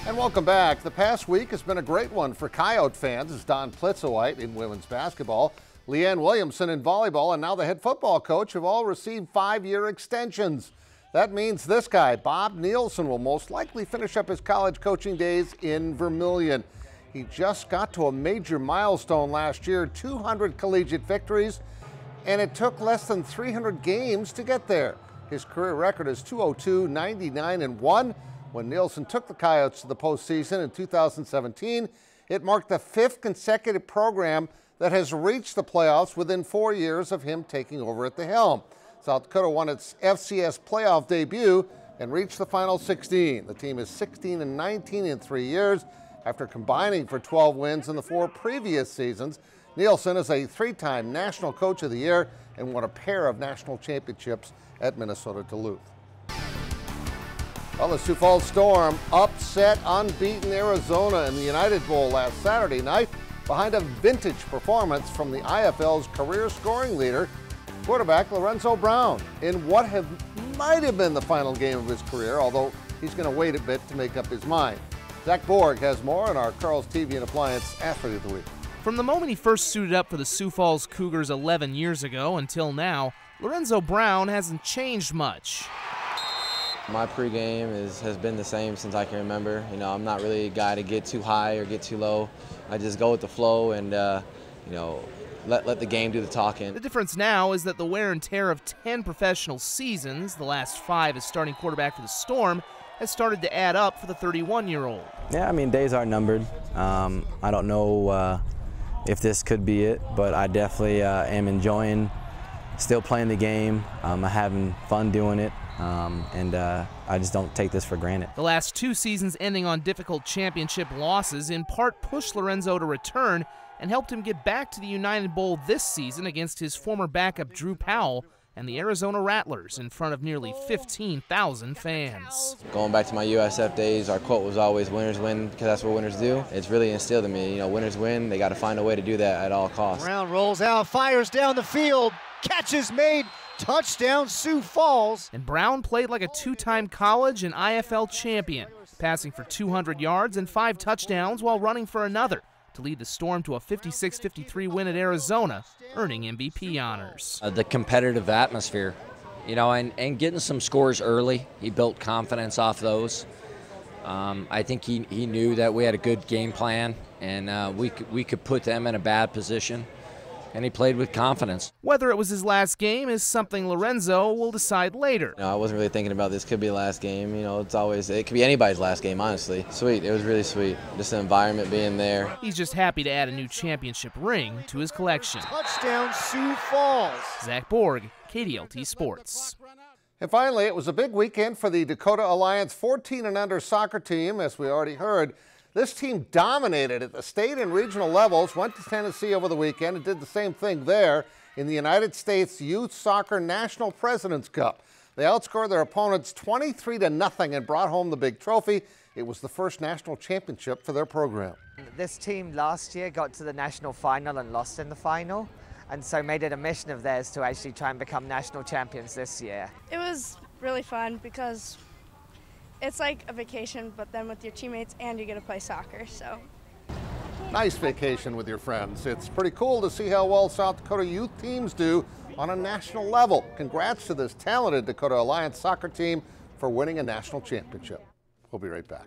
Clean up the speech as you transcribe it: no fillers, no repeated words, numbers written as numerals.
And welcome back. The past week has been a great one for Coyote fans as Don Plitzowite in women's basketball, Leanne Williamson in volleyball, and now the head football coach have all received 5-year extensions. That means this guy, Bob Nielson, will most likely finish up his college coaching days in Vermillion. He just got to a major milestone last year, 200 collegiate victories, and it took less than 300 games to get there. His career record is 202, 99, and 1. When Nielson took the Coyotes to the postseason in 2017, it marked the 5th consecutive program that has reached the playoffs within 4 years of him taking over at the helm. South Dakota won its FCS playoff debut and reached the Final 16. The team is 16-19 in 3 years after combining for 12 wins in the 4 previous seasons. Nielson is a 3-time National Coach of the Year and won a pair of national championships at Minnesota Duluth. Well, the Sioux Falls Storm upset unbeaten Arizona in the United Bowl last Saturday night behind a vintage performance from the IFL's career scoring leader, quarterback Lorenzo Brown, in what might have been the final game of his career, although he's going to wait a bit to make up his mind. Zach Borg has more on our Carl's TV and Appliance Athlete of the Week. From the moment he first suited up for the Sioux Falls Cougars 11 years ago until now, Lorenzo Brown hasn't changed much. My pregame has been the same since I can remember. You know, I'm not really a guy to get too high or get too low. I just go with the flow and, let the game do the talking. The difference now is that the wear and tear of 10 professional seasons, the last 5 as starting quarterback for the Storm, has started to add up for the 31-year-old. Yeah, I mean, days are numbered. I don't know if this could be it, but I definitely am enjoying still playing the game. I'm having fun doing it. I just don't take this for granted. The last 2 seasons ending on difficult championship losses in part pushed Lorenzo to return and helped him get back to the United Bowl this season against his former backup Drew Powell and the Arizona Rattlers in front of nearly 15,000 fans. Going back to my USF days, our quote was always winners win because that's what winners do. It's really instilled in me, you know, winners win, they got to find a way to do that at all costs. Brown rolls out, fires down the field, catch is made. Touchdown, Sioux Falls. And Brown played like a 2-time college and IFL champion, passing for 200 yards and 5 touchdowns while running for another to lead the Storm to a 56-53 win at Arizona, earning MVP honors. The competitive atmosphere, you know, and getting some scores early. He built confidence off those. I think he knew that we had a good game plan and we could put them in a bad position. And he played with confidence. Whether it was his last game is something Lorenzo will decide later. No, I wasn't really thinking about this could be the last game. You know, it could be anybody's last game, honestly. Sweet, it was really sweet. Just the environment being there. He's just happy to add a new championship ring to his collection. Touchdown, Sioux Falls. Zach Borg, KDLT Sports. And finally, it was a big weekend for the Dakota Alliance 14 and under soccer team, as we already heard. This team dominated at the state and regional levels, went to Tennessee over the weekend and did the same thing there in the United States Youth Soccer National President's Cup. They outscored their opponents 23-0 and brought home the big trophy. It was the first national championship for their program. This team last year got to the national final and lost in the final, and so made it a mission of theirs to actually try and become national champions this year. It was really fun because it's like a vacation, but then with your teammates, and you get to play soccer, so. Nice vacation with your friends. It's pretty cool to see how well South Dakota youth teams do on a national level. Congrats to this talented Dakota Alliance soccer team for winning a national championship. We'll be right back.